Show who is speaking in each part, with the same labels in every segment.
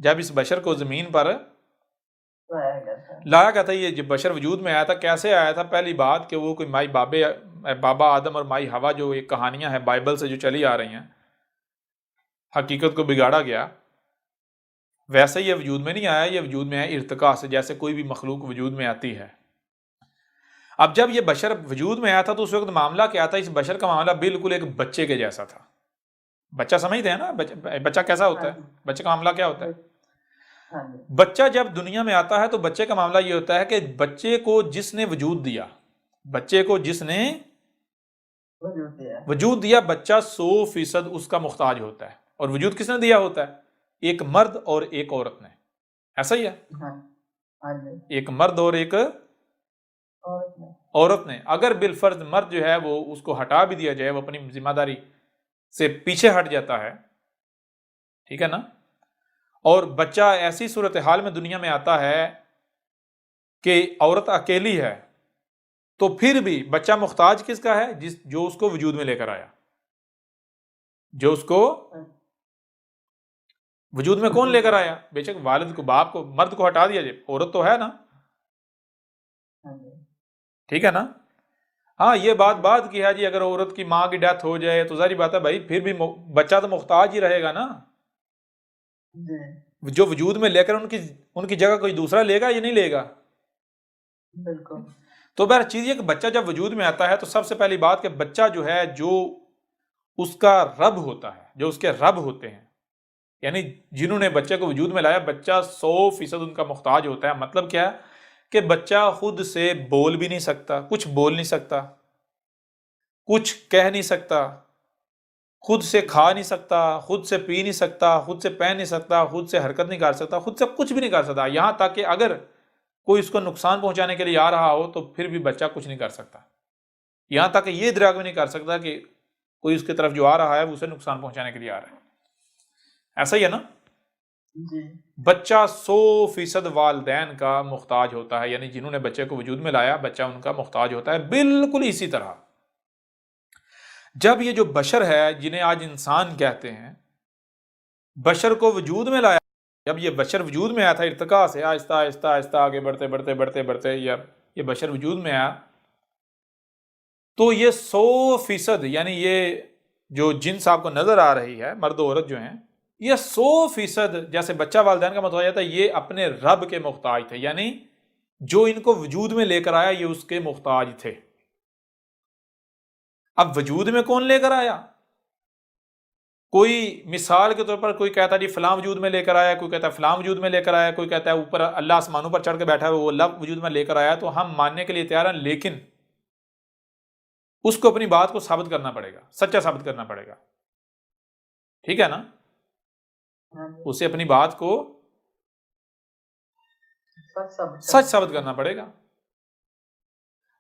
Speaker 1: जब इस बशर को ज़मीन पर
Speaker 2: लाया गया था।
Speaker 1: लाया गया था, ये जब बशर वजूद में आया था, कैसे आया था? पहली बात कि वो कोई माई बाबा आदम और माई हवा, जो एक कहानियां हैं बाइबल से जो चली आ रही हैं, हकीकत को बिगाड़ा गया, वैसे ये वजूद में नहीं आया। ये वजूद में है इर्तिका से, जैसे कोई भी मखलूक वजूद में आती है। अब जब ये बशर वजूद में आया था तो उस वक्त मामला क्या था? इस बशर का मामला बिल्कुल एक बच्चे के जैसा था। बच्चा समझते हैं ना? बच्चा कैसा होता
Speaker 2: हाँ
Speaker 1: है?
Speaker 2: जी।
Speaker 1: बच्चे का मामला क्या होता है?
Speaker 2: हाँ जी।
Speaker 1: बच्चा जब दुनिया में आता है तो बच्चे का मामला ये होता है कि बच्चे को जिसने वजूद दिया, बच्चे को जिसने
Speaker 2: वजूद दिया।
Speaker 1: वजूद दिया, बच्चा 100% उसका मुख्ताज होता है। और वजूद किसने दिया होता है? एक मर्द और एक औरत ने। ऐसा ही है,
Speaker 2: हाँ। हाँ जी।
Speaker 1: एक मर्द और एक
Speaker 2: और
Speaker 1: औरत ने। अगर बिलफर्ज मर्द जो है वो उसको हटा भी दिया जाए, वो अपनी जिम्मेदारी से पीछे हट जाता है, ठीक है ना, और बच्चा ऐसी सूरत हाल में दुनिया में आता है कि औरत अकेली है, तो फिर भी बच्चा मुख्ताज किसका है? जो उसको वजूद में लेकर आया। जो उसको वजूद में कौन लेकर आया? बेशक वालिद को, बाप को, मर्द को हटा दिया जाए, औरत तो है ना,
Speaker 2: हाँ जी।
Speaker 1: ठीक है ना। हाँ, ये बात की है जी, अगर औरत की माँ की डेथ हो जाए तो सारी बात है भाई, फिर भी बच्चा तो मुख्ताज ही रहेगा ना।
Speaker 2: जी।
Speaker 1: जो वजूद में लेकर उनकी उनकी जगह कोई दूसरा लेगा या नहीं लेगा?
Speaker 2: बिल्कुल।
Speaker 1: तो बहर चीज ये कि बच्चा जब वजूद में आता है तो सबसे पहली बात कि बच्चा जो है, जो उसका रब होता है, जो उसके रब होते हैं, यानी जिन्होंने बच्चे को वजूद में लाया, बच्चा 100% उनका मुख्ताज होता है। मतलब क्या है कि बच्चा खुद से बोल भी नहीं सकता, कुछ बोल नहीं सकता, कुछ कह नहीं सकता, खुद से खा नहीं सकता, खुद से पी नहीं सकता, खुद से पहन नहीं सकता, खुद से हरकत नहीं कर सकता, खुद से कुछ भी नहीं कर सकता। यहां तक कि अगर कोई उसको नुकसान पहुंचाने के लिए आ रहा हो तो फिर भी बच्चा कुछ नहीं कर सकता। यहां तक कि ये इदराक भी नहीं कर सकता कि कोई उसकी तरफ जो आ रहा है वो उसे नुकसान पहुंचाने के लिए आ रहा है। ऐसा ही है ना?
Speaker 2: जी।
Speaker 1: बच्चा 100% वालदैन का मुख्ताज होता है, यानी जिन्होंने बच्चे को वजूद में लाया, बच्चा उनका मुख्ताज होता है। बिल्कुल इसी तरह जब ये जो बशर है, जिन्हें आज इंसान कहते हैं, बशर को वजूद में लाया, जब ये बशर वजूद में आया था इर्तिका से, आहिस्ता आहिस्ता आहिस्ता आगे बढ़ते बढ़ते बढ़ते बढ़ते ये बशर वजूद में आया, तो ये 100%, यानी ये जो जिन्स आपको नजर आ रही है, मर्द औरत जो हैं, ये 100%, जैसे बच्चा वालिदैन का मुख्ताज था, ये अपने रब के मुख्ताज थे। यानी जो इनको वजूद में लेकर आया ये उसके मुख्ताज थे। अब वजूद में कौन लेकर आया? कोई मिसाल के तौर पर कोई कहता है जी फलां वजूद में लेकर आया, कोई कहता है फलां वजूद में लेकर आया, कोई कहता है ऊपर अल्लाह आसमानों पर चढ़ के बैठा है वो अल्लाह वजूद में लेकर आया, तो हम मानने के लिए तैयार हैं, लेकिन उसको अपनी बात को साबित करना पड़ेगा, सच्चा साबित करना पड़ेगा, ठीक है ना।
Speaker 2: हाँ जी।
Speaker 1: उसे अपनी बात को सच साबित करना पड़ेगा।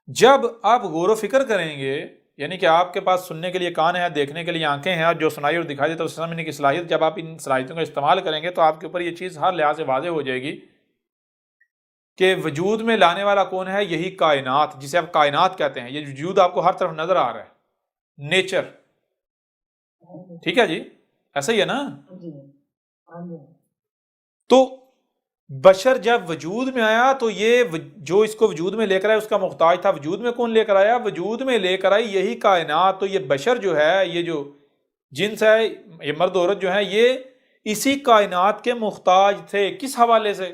Speaker 1: जब आप गौर फिक्र करेंगे, यानी कि आपके पास सुनने के लिए कान है, देखने के लिए आंखें हैं, और जो सुनाई और दिखाई देता है उसे समझने की सलाहियत, जब आप इन सलाहियतों का इस्तेमाल करेंगे तो आपके ऊपर ये चीज़ हर लिहाज से वाज़ेह हो जाएगी कि वजूद में लाने वाला कौन है। यही कायनात, जिसे आप कायनात कहते हैं, ये वजूद आपको हर तरफ नजर आ रहा है, नेचर, ठीक है जी, ऐसा ही है ना।
Speaker 2: जी। हाँ जी।
Speaker 1: तो बशर जब वजूद में आया तो जो इसको वजूद में लेकर आया उसका मुख्ताज था। वजूद में कौन लेकर आया? वजूद में लेकर आई यही कायनात। तो ये बशर जो है, ये जो जिन्स है, ये मर्द औरत जो है, ये इसी कायनात के मुख्ताज थे। किस हवाले से?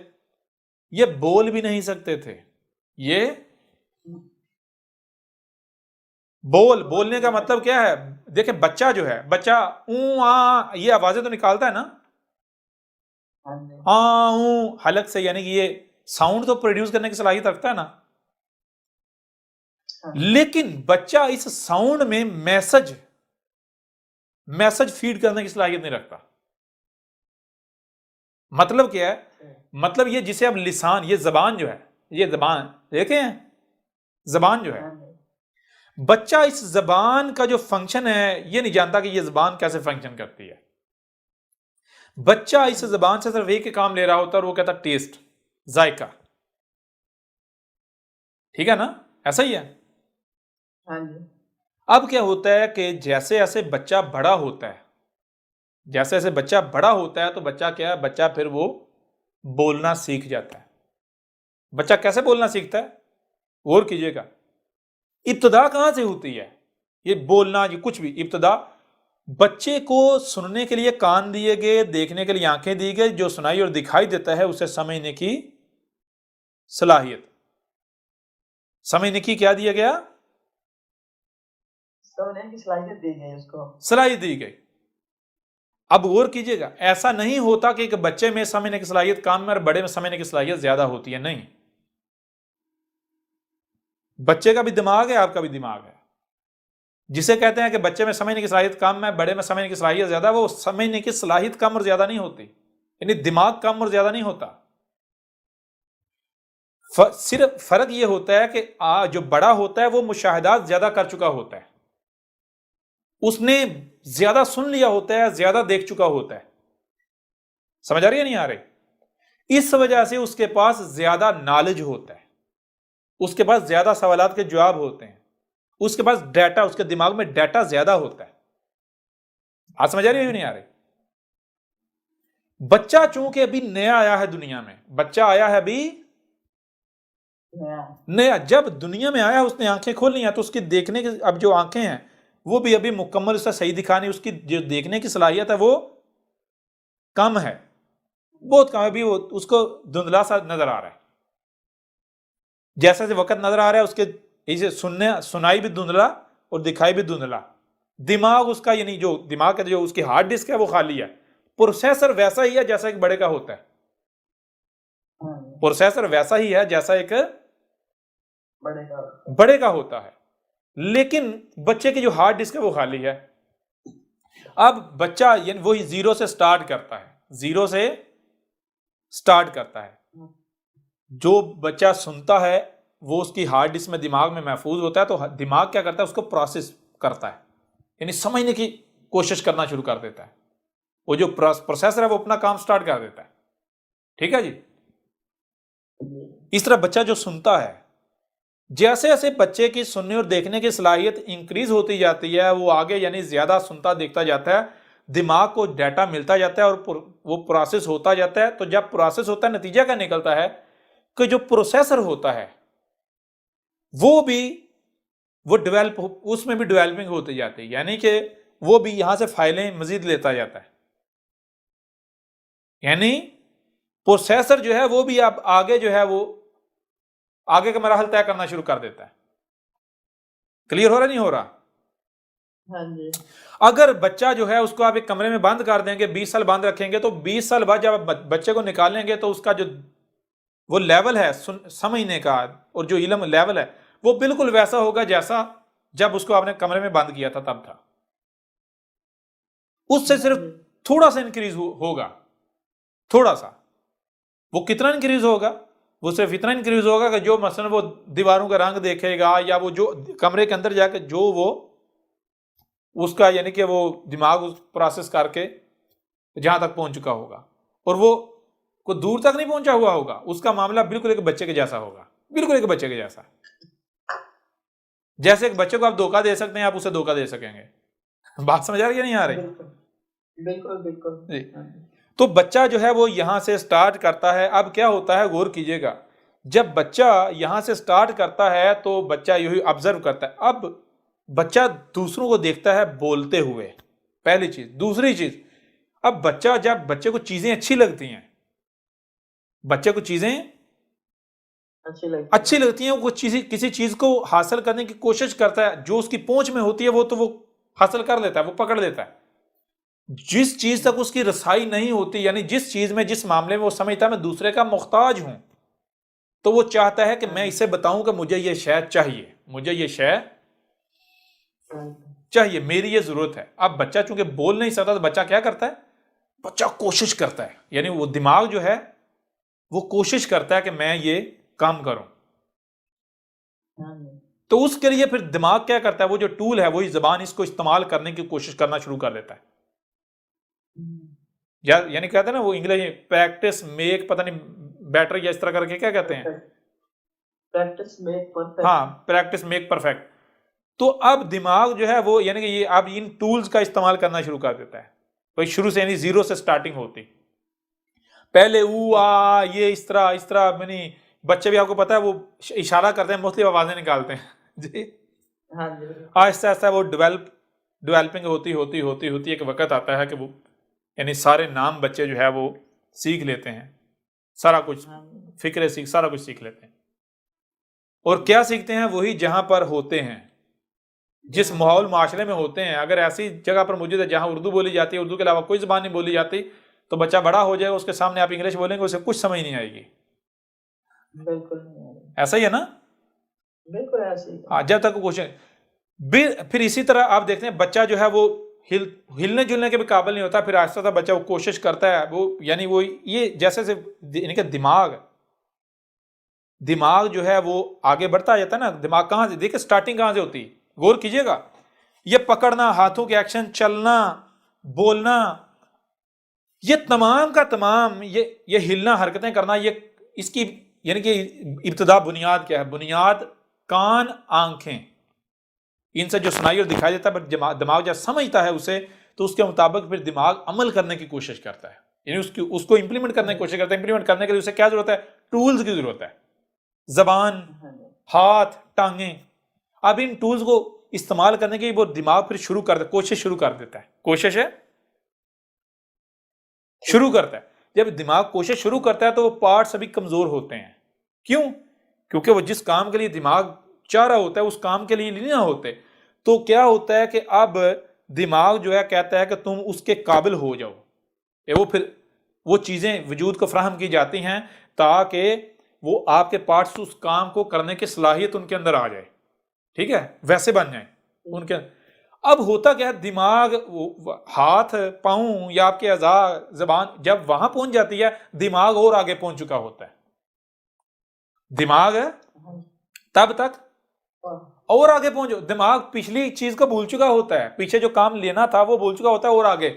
Speaker 1: ये बोल भी नहीं सकते थे। ये बोलने का मतलब क्या है? देखें, बच्चा जो है, बच्चा ऊ आ ये आवाजें तो निकालता है ना,
Speaker 2: हाँ जी।
Speaker 1: आ ऊ हलक से, यानी कि ये साउंड तो प्रोड्यूस करने की सलाहियत रखता है ना।
Speaker 2: हाँ जी।
Speaker 1: लेकिन बच्चा इस साउंड में मैसेज मैसेज फीड करने की सलाहियत नहीं रखता। मतलब क्या है? मतलब ये जिसे अब लिसान, ये जबान जो है, ये जबान देखे हैं, जबान जो है,
Speaker 2: हाँ जी।
Speaker 1: बच्चा इस जबान का जो फंक्शन है ये नहीं जानता कि ये जबान कैसे फंक्शन करती है। बच्चा इस जबान से सिर्फ एक ही काम ले रहा होता है और वो कहता टेस्ट, जायका, ठीक है ना, ऐसा ही है।
Speaker 2: हाँ जी।
Speaker 1: अब क्या होता है कि जैसे जैसे बच्चा बड़ा होता है जैसे जैसे बच्चा बड़ा होता है तो बच्चा क्या है, बच्चा फिर वो बोलना सीख जाता है। बच्चा कैसे बोलना सीखता है, गौर कीजिएगा। इब्तदा कहां से होती है, ये बोलना, ये कुछ भी इब्तदा बच्चे को सुनने के लिए कान दिए गए, देखने के लिए आंखें दी गई, जो सुनाई और दिखाई देता है उसे समझने की सलाहियत। समझने की क्या दिया गया,
Speaker 2: समझने की सलाहियत दी गई उसको।
Speaker 1: सलाहियत दी गई। अब गौर कीजिएगा, ऐसा नहीं होता कि एक बच्चे में समझने की सलाहियत कम है और बड़े में समझने की सलाहियत ज्यादा होती है, नहीं। बच्चे का भी दिमाग है, आपका भी दिमाग है। जिसे कहते हैं कि बच्चे में समझने की सलाहियत कम है, बड़े में समझने की सलाहियत ज्यादा, वो समझने की सलाहियत कम और ज्यादा नहीं होती, यानी दिमाग कम और ज्यादा नहीं होता। सिर्फ फर्क यह होता है कि जो बड़ा होता है वो मुशाहिदात ज्यादा कर चुका होता है, उसने ज्यादा सुन लिया होता है, ज्यादा देख चुका होता है। समझ आ रही है, नहीं आ रही? इस वजह से उसके पास ज्यादा नॉलेज होता है, उसके पास ज्यादा सवालात के जवाब होते हैं, उसके पास डाटा, उसके दिमाग में डाटा ज्यादा होता है। आज समझ आ रही है, नहीं आ रही? बच्चा चूंकि अभी नया आया है दुनिया में, बच्चा आया है अभी नया, जब दुनिया में आया उसने आंखें खोली हैं तो उसकी देखने की अब जो आंखें हैं वो भी अभी मुकम्मल उससे सही दिखानी, उसकी जो देखने की सलाहियत है वो कम है, बहुत कम है। अभी वो उसको धुंधला सा नजर आ रहा है, जैसे जैसे वक्त नजर आ रहा है उसके इसे सुनाई भी धुंधला और दिखाई भी धुंधला। दिमाग उसका, यानी जो दिमाग का जो उसकी हार्ड डिस्क है वो खाली है। प्रोसेसर वैसा ही है जैसा एक बड़े का होता है, प्रोसेसर वैसा ही है जैसा एक बड़े का होता है, लेकिन बच्चे की जो हार्ड डिस्क है वो खाली है। अब बच्चा यानी वही जीरो से स्टार्ट करता है, जीरो से स्टार्ट करता है। जो बच्चा सुनता है वो उसकी हार्ड डिस्क में, दिमाग में महफूज होता है, तो दिमाग क्या करता है, उसको प्रोसेस करता है, यानी समझने की कोशिश करना शुरू कर देता है। वो जो प्रोसेसर है वो अपना काम स्टार्ट कर देता है। ठीक है जी। इस तरह बच्चा जो सुनता है, जैसे जैसे बच्चे की सुनने और देखने की सलाहियत इंक्रीज होती जाती है, वो आगे यानी ज्यादा सुनता देखता जाता है, दिमाग को डाटा मिलता जाता है और वो प्रोसेस होता जाता है। तो जब प्रोसेस होता है, नतीजा क्या निकलता है कि जो प्रोसेसर होता है वो डेवलप, उसमें भी डेवलपिंग होती जाती है, यानी कि वो भी यहां से फाइलें मजीद लेता जाता है। यानी प्रोसेसर जो है वो भी अब आगे जो है वो आगे का मराहल तय करना शुरू कर देता है। क्लियर हो रहा नहीं हो रहा?
Speaker 2: हाँ जी।
Speaker 1: अगर बच्चा जो है उसको आप एक कमरे में बंद कर देंगे, 20 साल बंद रखेंगे, तो 20 साल बाद जब बच्चे को निकालेंगे तो उसका जो वो लेवल है समझने का और जो इल्म लेवल है वो बिल्कुल वैसा होगा जैसा जब उसको आपने कमरे में बंद किया था तब था। उससे सिर्फ थोड़ा सा इंक्रीज होगा, थोड़ा सा। वो कितना इंक्रीज होगा? वो सिर्फ इतना इंक्रीज होगा कि जो मसलन वो दीवारों का रंग देखेगा, या वो जो कमरे के अंदर जाकर जो वो उसका यानी कि वो दिमाग उस प्रोसेस करके जहां तक पहुंच चुका होगा, और वो को दूर तक नहीं पहुंचा हुआ होगा, उसका मामला बिल्कुल एक बच्चे के जैसा होगा, बिल्कुल एक बच्चे के जैसा। जैसे एक बच्चे को आप धोखा दे सकते हैं, आप उसे धोखा दे सकेंगे। बात समझ आ रही है, नहीं आ रही?
Speaker 2: बिल्कुल बिल्कुल।
Speaker 1: तो बच्चा जो है वो यहां से स्टार्ट करता है। अब क्या होता है, गौर कीजिएगा, जब बच्चा यहां से स्टार्ट करता है तो बच्चा यही ऑब्जर्व करता है। अब बच्चा दूसरों को देखता है बोलते हुए, पहली चीज। दूसरी चीज, अब बच्चा, जब बच्चे को चीजें अच्छी लगती हैं, बच्चे को चीजें अच्छी लगती हैं, वो किसी चीज को हासिल करने की कोशिश करता है, जो उसकी पहुंच में होती है वो तो वो हासिल कर लेता है, वो पकड़ लेता है। जिस चीज तक उसकी रसाई नहीं होती, यानी जिस चीज में, जिस मामले में वो समझता है मैं दूसरे का मुख्ताज हूं, तो वो चाहता है कि मैं इसे बताऊं कि मुझे ये शय चाहिए, मुझे ये शय चाहिए, मेरी ये जरूरत है। अब बच्चा चूंकि बोल नहीं सकता तो बच्चा क्या करता है, बच्चा कोशिश करता है, यानी वो दिमाग जो है वो कोशिश करता है कि मैं ये काम करूं। तो उसके लिए फिर दिमाग क्या करता है, वो जो टूल है वही जबान, इसको इस्तेमाल करने की कोशिश करना शुरू कर देता है। यानी कहते हैं ना वो इंग्लिश प्रैक्टिस मेक पता नहीं बेटर, या इस तरह करके क्या कहते हैं,
Speaker 2: प्रैक्टिस मेक परफेक्ट।
Speaker 1: हाँ, प्रैक्टिस मेक परफेक्ट। तो अब दिमाग जो है वो यानी कि ये अब इन टूल्स का इस्तेमाल करना शुरू कर देता है। कोई शुरू से यानी जीरो से स्टार्टिंग होती। पहले ऊ आ ये इस तरह यानी बच्चे भी आपको पता है वो इशारा करते हैं, मोस्टली आवाजें निकालते हैं जी।
Speaker 2: हाँ जी
Speaker 1: आहिस्ता आहिस्ता वो डेवलपिंग होती एक वक्त आता है कि वो यानी सारे नाम बच्चे जो है वो सीख लेते हैं, सारा कुछ
Speaker 2: हाँ जी
Speaker 1: फिक्रे सीख सारा कुछ सीख लेते हैं। और क्या सीखते हैं? वही जहां पर होते हैं, जिस माहौल माशरे में होते हैं। अगर ऐसी जगह पर मौजूद है जहां उर्दू बोली जाती है, उर्दू के अलावा कोई ज़बान नहीं बोली जाती, तो बच्चा बड़ा हो जाएगा, उसके सामने आप इंग्लिश बोलेंगे उसे कुछ समझ नहीं आएगी।
Speaker 2: बिल्कुल नहीं आ रही,
Speaker 1: ऐसा ही है ना?
Speaker 2: बिल्कुल ऐसे ही
Speaker 1: हाँ, जब तक वो क्वेश्चन फिर इसी तरह आप देखते हैं बच्चा जो है वो हिलने जुलने के भी काबिल नहीं होता, फिर आहिस्ता आहिस्ता बच्चा वो कोशिश करता है, वो यानी वो ये जैसे से इनके दिमाग जो है वो आगे बढ़ता जाता है ना। दिमाग कहाँ से, देखिए स्टार्टिंग कहाँ से होती है, गौर कीजिएगा। ये पकड़ना, हाथों के एक्शन, चलना, बोलना, ये तमाम का तमाम ये हिलना, हरकतें करना, ये इसकी यानी कि इब्तदा बुनियाद क्या है? बुनियाद कान, आंखें, इनसे जो सुनाई और दिखाई देता है, पर दिमाग जब समझता है उसे तो उसके मुताबिक फिर दिमाग अमल करने की कोशिश करता है, यानी उसको इंप्लीमेंट करने की कोशिश करता है। इंप्लीमेंट करने के लिए उसे क्या जरूरत है? टूल्स की जरूरत है, जबान,
Speaker 2: हाँ जी
Speaker 1: हाथ, टांगे। अब इन टूल्स को इस्तेमाल करने की वो दिमाग फिर कोशिश शुरू कर देता है। कोशिश है शुरू करता है। जब दिमाग कोशिश शुरू करता है तो वो पार्ट्स अभी कमजोर होते हैं। क्यों? क्योंकि वो जिस काम के लिए दिमाग चाह रहा होता है उस काम के लिए नहीं ना होते। तो क्या होता है कि अब दिमाग जो है कहता है कि तुम उसके काबिल हो जाओ, वो फिर वो चीजें वजूद को फराहम की जाती हैं ताकि वो आपके पार्ट्स उस काम को करने की सलाहियत उनके अंदर आ जाए, ठीक है, वैसे बन जाए उनके। अब होता क्या है, दिमाग हाथ, पांव या आपके अज़ा, जबान जब वहां पहुंच जाती है, दिमाग और आगे पहुंच चुका होता है। दिमाग तब तक और आगे पहुंचो, दिमाग पिछली चीज को भूल चुका होता है, पीछे जो काम लेना था वो भूल चुका होता है, और आगे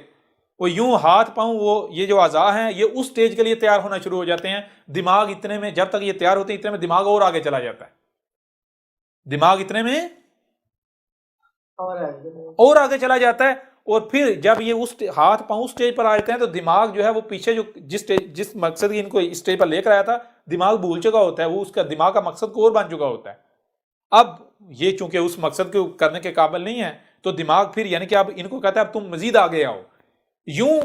Speaker 1: वो यूं हाथ पांव वो ये जो अज़ा हैं ये उस स्टेज के लिए तैयार होना शुरू हो जाते हैं। दिमाग इतने में, जब तक ये तैयार होते हैं इतने में दिमाग और आगे चला जाता है। दिमाग इतने में और आगे चला जाता है। और फिर जब ये उस हाथ पांव स्टेज पर आ जाते हैं तो दिमाग जो है वो पीछे जो जिस मकसद की इनको स्टेज पर लेकर आया था, दिमाग भूल चुका होता है, वो उसका दिमाग का मकसद को और बन चुका होता है। अब ये चूंकि उस मकसद को करने के काबिल नहीं है तो दिमाग फिर यानी कि अब इनको कहता है अब तुम मजीद आगे आओ। यूं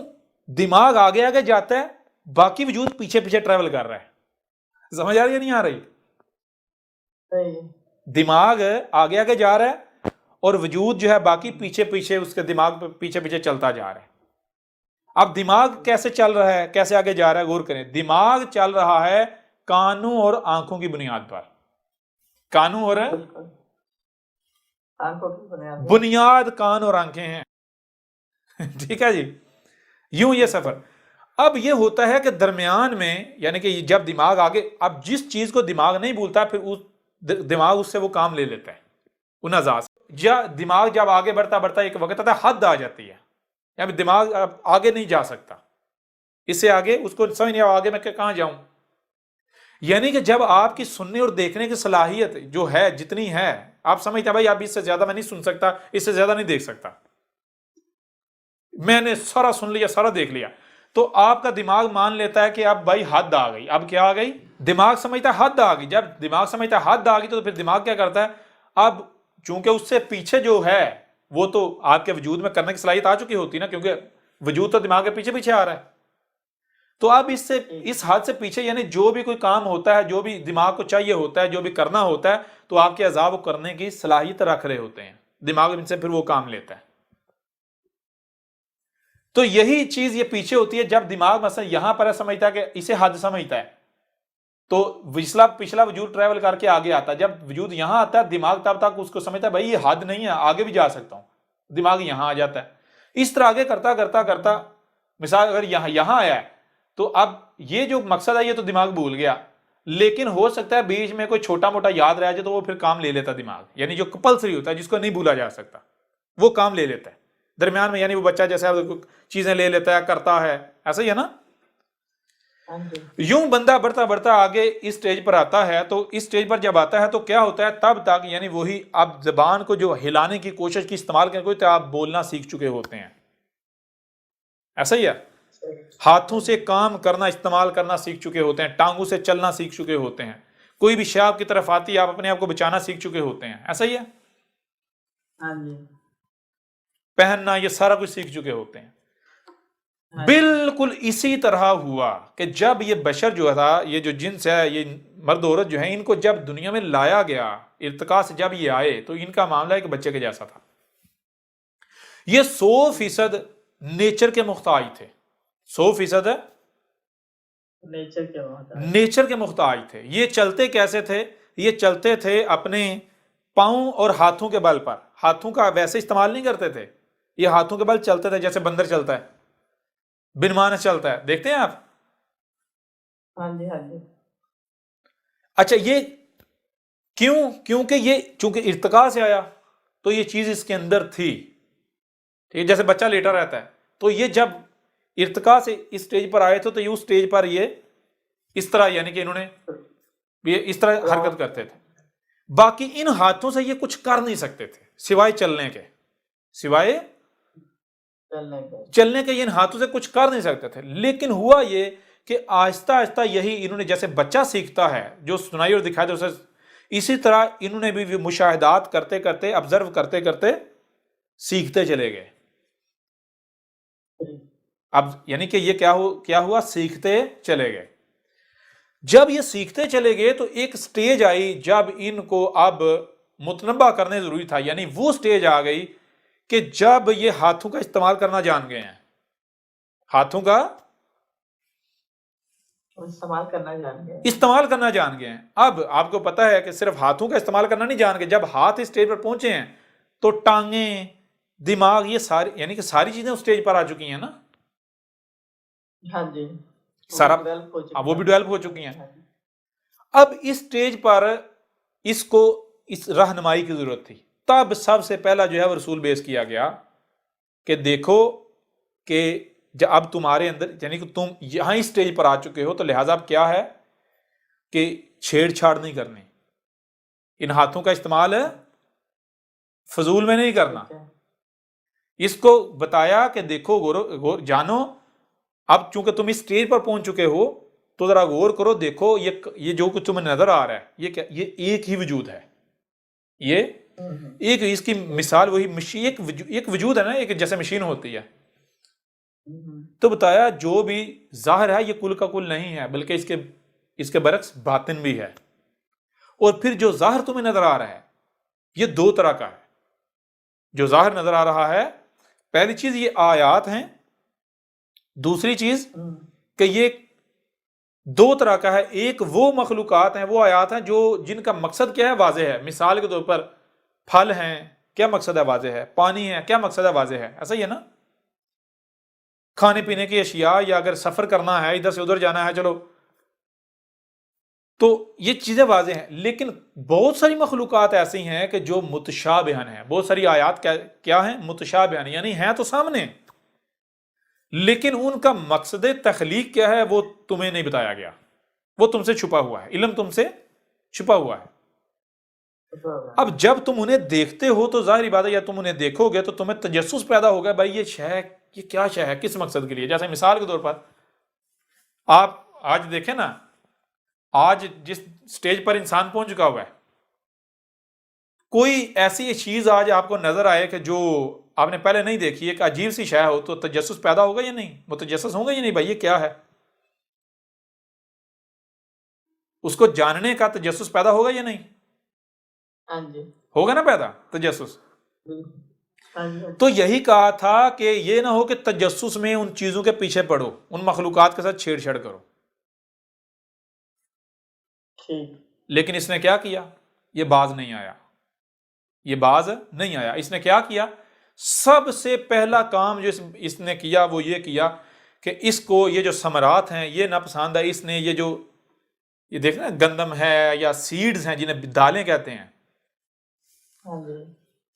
Speaker 1: दिमाग आगे आगे जाता है, बाकी वजूद पीछे पीछे ट्रेवल कर रहा है। समझ आ रही है नहीं आ रही? दिमाग आगे आगे जा रहा है और वजूद जो है बाकी पीछे पीछे उसके दिमाग पीछे पीछे चलता जा रहा है। अब दिमाग कैसे चल रहा है, कैसे आगे जा रहा है, गौर करें। दिमाग चल रहा है कानों और आंखों की बुनियाद पर। कानों और
Speaker 2: आंखों की
Speaker 1: बुनियाद कान और आंखें हैं ठीक है जी। यूं ये सफर। अब ये होता है कि दरमियान में यानी कि जब दिमाग आगे, अब जिस चीज को दिमाग नहीं भूलता फिर उस दिमाग उससे वो काम ले लेता है उन अज़ा से। दिमाग जब आगे बढ़ता बढ़ता एक वक्त आता है हद आ जाती है, यानी दिमाग अब आगे नहीं जा सकता, इससे आगे उसको समझ नहीं आगे मैं कहां जाऊं। यानी कि जब आपकी सुनने और देखने की सलाहियत जो है जितनी है, आप समझते हैं भाई अब इससे ज्यादा मैं नहीं सुन सकता, इससे ज्यादा नहीं देख सकता, मैंने सारा सुन लिया सारा देख लिया, तो आपका दिमाग मान लेता है कि अब भाई हद आ गई। अब क्या आ गई? दिमाग समझता है हद आ गई। जब दिमाग समझता है हद आ गई तो फिर दिमाग क्या करता है, अब चूंकि उससे पीछे जो है वो तो आपके वजूद में करने की सलाहियत आ चुकी होती ना, क्योंकि वजूद तो दिमाग के पीछे पीछे आ रहा है। तो अब इससे इस हद से पीछे यानी जो भी कोई काम होता है, जो भी दिमाग को चाहिए होता है, जो भी करना होता है, तो आपके अज़ा वो करने की सलाहियत रख रहे होते हैं, दिमाग इनसे फिर वो काम लेता है। तो यही चीज ये पीछे होती है जब दिमाग मसलन यहां पर समझता है कि इसे हद समझता है, तो पिछला वजूद ट्रैवल करके आगे आता है। जब वजूद यहां आता है दिमाग तब तक उसको समझता है भाई ये हद नहीं है, आगे भी जा सकता हूं, दिमाग यहां आ जाता है। इस तरह आगे करता करता करता मिसाल अगर यहां आया है तो अब ये जो मकसद है ये तो दिमाग भूल गया, लेकिन हो सकता है बीच में कोई छोटा मोटा याद रह जाए तो वो फिर काम ले लेता दिमाग, यानी जो कंपल्सरी होता है जिसको नहीं भूला जा सकता वो काम ले लेता है दरमियान में। यानी वो बच्चा जैसे चीजें ले लेता है, करता है, ऐसा ही है ना। यूं बंदा बढ़ता बढ़ता आगे इस स्टेज पर आता है, तो इस स्टेज पर जब आता है तो क्या होता है तब तक यानी वही आप जबान को जो हिलाने की कोशिश की इस्तेमाल करके तो आप बोलना सीख चुके होते हैं। ऐसा ही है।
Speaker 2: सही।
Speaker 1: हाथों से काम करना, इस्तेमाल करना सीख चुके होते हैं, टांगों से चलना सीख चुके होते हैं, कोई भी शय आपकी तरफ आती है आप अपने आप को बचाना सीख चुके होते हैं। ऐसा ही है।
Speaker 2: हाँ जी।
Speaker 1: पहनना, ये सारा कुछ सीख चुके होते हैं।
Speaker 2: हाँ जी।
Speaker 1: बिल्कुल इसी तरह हुआ कि जब ये बशर जो था, ये जो जिन्स है, ये मर्द औरत जो है, इनको जब दुनिया में लाया गया, इर्तिका से जब ये आए, तो इनका मामला एक बच्चे के जैसा था। ये 100% नेचर के मुख्ताज थे। 100%
Speaker 2: नेचर के होता है।
Speaker 1: नेचर के मुख्ताज थे। ये चलते कैसे थे? ये चलते थे अपने पांव और हाथों के बल पर। हाथों का वैसे इस्तेमाल नहीं करते थे, ये हाथों के बल चलते थे, जैसे बंदर चलता है, बिन मानस चलता है, देखते हैं आप।
Speaker 2: हाँ जी। हाँ जी।
Speaker 1: अच्छा, ये क्यों? क्योंकि ये चूंकि इर्तिका से आया, तो ये चीज इसके अंदर थी। ठीक है, जैसे बच्चा लेटा रहता है, तो ये जब इर्तिका से इस स्टेज पर आए थे, तो ये उस स्टेज पर ये इस तरह, यानी कि इन्होंने ये इस तरह हरकत करते थे। बाकी इन हाथों से ये कुछ कर नहीं सकते थे सिवाय चलने के। सिवाय चलने के ये इन हाथों से कुछ कर नहीं सकते थे। लेकिन हुआ ये कि आहिस्ता आहिस्ता यही इन्होंने, जैसे बच्चा सीखता है जो सुनाई और दिखाई दे उसे, इसी तरह इन्होंने भी मुशाहिदात करते करते, ऑब्जर्व करते करते सीखते चले गए। अब यानी कि ये क्या हुआ? सीखते चले गए। जब ये सीखते चले गए तो एक स्टेज आई जब इनको अब मुतनबा करने जरूरी था। यानी वो स्टेज आ गई कि जब ये हाथों का इस्तेमाल करना जान गए हैं, हाथों का
Speaker 2: इस्तेमाल करना जान गए।
Speaker 1: इस्तेमाल करना जान गए हैं। अब आपको पता है कि सिर्फ हाथों का इस्तेमाल करना नहीं जान गए, जब हाथ इस स्टेज पर पहुंचे हैं तो टांगे, दिमाग, ये सारी, यानी कि सारी चीजें उस स्टेज पर आ चुकी हैं ना।
Speaker 2: हाँ जी।
Speaker 1: सारा वो भी डेवलप हो चुकी हैं।
Speaker 2: हाँ जी।
Speaker 1: अब इस स्टेज पर इसको इस रहनुमाई की जरूरत थी। तब सबसे पहला जो है वो रसूल बेस किया गया कि देखो कि जब अब तुम्हारे अंदर, यानी कि तुम यहां इस स्टेज पर आ चुके हो, तो लिहाजा अब क्या है कि छेड़छाड़ नहीं करनी, इन हाथों का इस्तेमाल फजूल में नहीं करना।
Speaker 2: ठीक है।
Speaker 1: इसको बताया कि देखो जानो, अब चूंकि तुम इस स्टेज पर पहुंच चुके हो, तो जरा गौर करो, देखो ये जो कुछ तुम्हें नजर आ रहा है, ये क्या? ये एक ही वजूद है। ये एक, इसकी मिसाल वही मशीन, एक वजूद है ना, एक जैसे मशीन होती है। तो बताया जो भी जाहिर है ये कुल का कुल नहीं है, बल्कि इसके बरक्स बातिन भी है। और फिर जो जाहिर तुम्हें नजर आ रहा है ये दो तरह का है। जो जाहिर नजर आ रहा है, पहली चीज ये आयात हैं, दूसरी चीज कि ये दो तरह का है। एक वो मखलूकात हैं, वो आयात हैं जो जिनका मकसद क्या है, वाज़ेह है। मिसाल के तौर पर फल हैं, क्या मकसद है? वाज़ेह है। पानी है, क्या मकसद है? वाज़ेह है। ऐसा ही है ना। खाने पीने की अशिया, या अगर सफर करना है, इधर से उधर जाना है, चलो, तो ये चीजें वाज़ेह हैं। लेकिन बहुत सारी मखलूकात ऐसी हैं कि जो मुतशाबिहन है। बहुत सारी आयात क्या है? मुतशाबिहन, यानी हैं तो सामने, लेकिन उनका मकसद तख्लीक क्या है वो तुम्हें नहीं बताया गया, वो तुमसे छुपा हुआ है, इल्म तुमसे छुपा हुआ है। अब जब तुम उन्हें देखते हो तो जाहिर बात है, या तुम उन्हें देखोगे तो तुम्हें तजस्सुस पैदा होगा, भाई ये शय, ये क्या शय है, किस मकसद के लिए। जैसे मिसाल के तौर पर आप आज देखें ना, आज जिस स्टेज पर इंसान पहुंच चुका हुआ है, कोई ऐसी चीज आज आपको नजर आए कि जो आपने पहले नहीं देखी, एक अजीब सी शय हो, तो तजस्सुस पैदा होगा या नहीं? वो तजस्सुस होगा या नहीं, भाई ये क्या है? उसको जानने का तजस्सुस पैदा होगा या नहीं?
Speaker 2: हाँ जी।
Speaker 1: होगा ना पैदा तजस्सुस।
Speaker 2: हाँ जी।
Speaker 1: तो यही कहा था कि ये ना हो कि तजस्सुस में उन चीजों के पीछे पड़ो, उन मखलूकात के साथ छेड़छाड़ करो।
Speaker 2: ठीक।
Speaker 1: लेकिन इसने क्या किया? ये बाज नहीं आया, ये बाज नहीं आया। इसने क्या किया? सबसे पहला काम जो इसने किया वो ये किया कि इसको, ये जो समरात हैं ये ना पसंद है। इसने ये देखना, गंदम है या सीड्स हैं जिन्हें दालें कहते हैं,
Speaker 2: हाँ जी।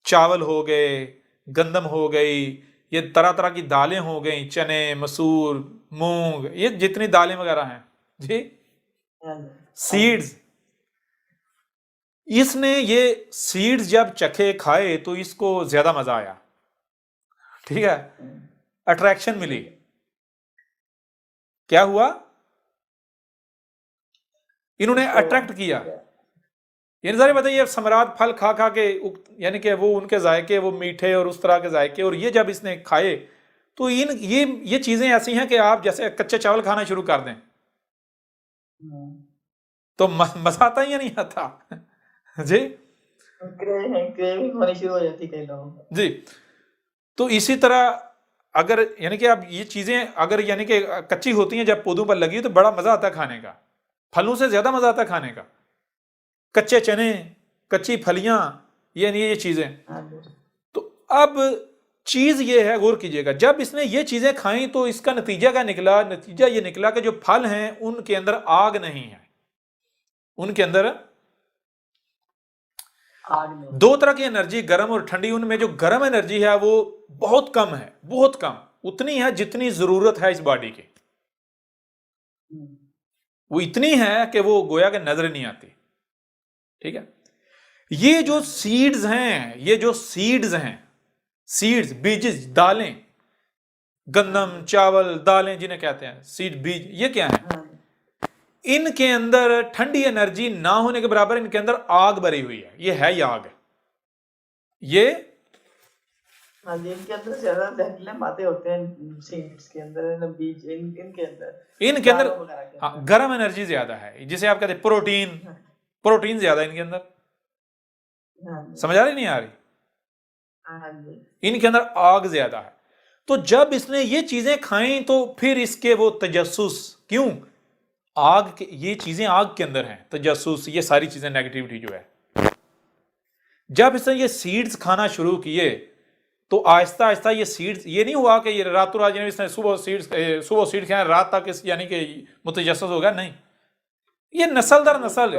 Speaker 1: चावल हो गए, गंदम हो गई, ये तरह तरह की दालें हो गई, चने, मसूर, मूंग, ये जितनी दालें वगैरह हैं जी,
Speaker 2: हाँ जी।
Speaker 1: सीड्स। इसने ये सीड्स जब चखे, खाए, तो इसको ज्यादा मजा आया। ठीक है, अट्रैक्शन मिली। क्या हुआ, इन्होंने
Speaker 2: उसको
Speaker 1: अट्रैक्ट किया। यानी सारे बताइए सम्राट फल खा खा के यानी कि वो उनके जायके वो मीठे और उस तरह के जायके, और ये जब इसने खाए तो ये चीजें ऐसी हैं कि आप जैसे कच्चे चावल खाना शुरू कर दें तो मजा आता ही या नहीं आता जी
Speaker 2: क्रेविंग होनी शुरू हो जाती कई लोगों को।
Speaker 1: जी। तो इसी तरह अगर यानी कि आप ये चीजें अगर यानी कि कच्ची होती हैं जब पौधों पर लगी तो बड़ा मजा आता है खाने का, फलों से ज्यादा मजा आता है खाने का। कच्चे चने, कच्ची फलियां, ये चीजें।
Speaker 2: हाँ जी।
Speaker 1: तो अब चीज ये है, गौर कीजिएगा, जब इसने ये चीजें खाई तो इसका नतीजा ये निकला कि जो फल हैं उनके अंदर आग नहीं है, उनके अंदर
Speaker 2: आग में
Speaker 1: दो तरह की एनर्जी, गर्म और ठंडी। उनमें जो गर्म एनर्जी है वो बहुत कम है, बहुत कम, उतनी है जितनी जरूरत है इस बॉडी की। वो इतनी है कि वो गोया के नजर नहीं आती। ठीक है, ये जो सीड्स हैं, सीड्स बीज, दालें, गंदम, चावल, दालें जिन्हें कहते हैं सीड, बीज, ये क्या है?
Speaker 2: हाँ जी।
Speaker 1: इनके अंदर ठंडी एनर्जी ना होने के बराबर इनके अंदर आग भरी हुई है। ये है ही आग, ये
Speaker 2: हाँ जी, इनके अंदर ज्यादा जहरीले मादे होते हैं सीड्स के अंदर, बीज इनके अंदर दालों वगैरह के
Speaker 1: हाँ,
Speaker 2: अंदर।
Speaker 1: गर्म एनर्जी ज्यादा है, जिसे आप कहते हैं प्रोटीन ज्यादा है इनके अंदर।
Speaker 2: हाँ जी।
Speaker 1: समझ आ रही नहीं आ रही?
Speaker 2: हाँ जी।
Speaker 1: इनके अंदर आग ज्यादा है। तो जब इसने ये चीजें खाई तो फिर इसके वो तजस्सुस, क्यों, आग के, ये चीजें आग के अंदर हैं, तजस्सुस, ये सारी चीजें, नेगेटिविटी जो है, जब इसने ये सीड्स खाना शुरू किए तो आहिस्ता आहिस्ता ये सीड्स, ये नहीं हुआ कि ये रातों रात इसने सुबह सीड खाए रात तक इस यानी कि मुतजस्सिस हो गया, नहीं, ये नस्ल दर नस्ल,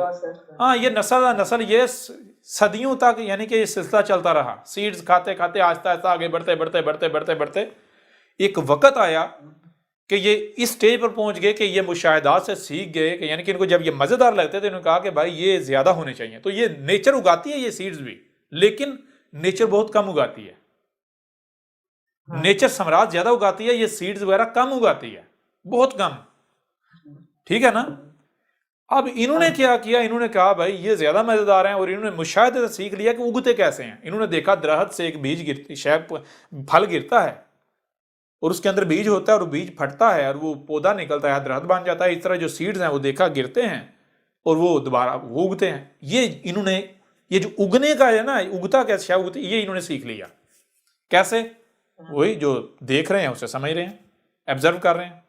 Speaker 1: हाँ, ये नस्ल दर नस्ल, ये सदियों तक यानी कि ये सिलसिला चलता रहा। सीड्स खाते खाते आहिस्ता आहिस्ता आगे बढ़ते बढ़ते बढ़ते बढ़ते बढ़ते एक वक्त आया कि ये इस स्टेज पर पहुंच गए कि ये मुशाहिदात से सीख गए कि यानी कि इनको जब ये मजेदार लगते थे इन्होंने कहा कि भाई ये ज्यादा होने चाहिए। तो ये नेचर उगाती है ये सीड्स भी, लेकिन नेचर बहुत कम उगाती है। नेचर सम्राट ज्यादा उगाती है, ये सीड्स वगैरह कम उगाती है, बहुत कम। ठीक है ना? अब इन्होंने क्या किया, इन्होंने कहा भाई ये ज्यादा मजेदार हैं, और इन्होंने मुशाहिदे से सीख लिया कि उगते कैसे हैं। इन्होंने देखा दरख्त से एक बीज गिरती, शायद फल गिरता है और उसके अंदर बीज होता है और बीज फटता है और वो पौधा निकलता है, दरख्त बन जाता है। इस तरह जो सीड्स हैं वो देखा गिरते हैं और वो दोबारा वो उगते हैं। ये इन्होंने, ये जो उगने का है ना, उगता कैसे उगते, ये इन्होंने सीख लिया। कैसे? वही जो देख रहे हैं उसे समझ रहे हैं, ऑब्जर्व कर रहे हैं।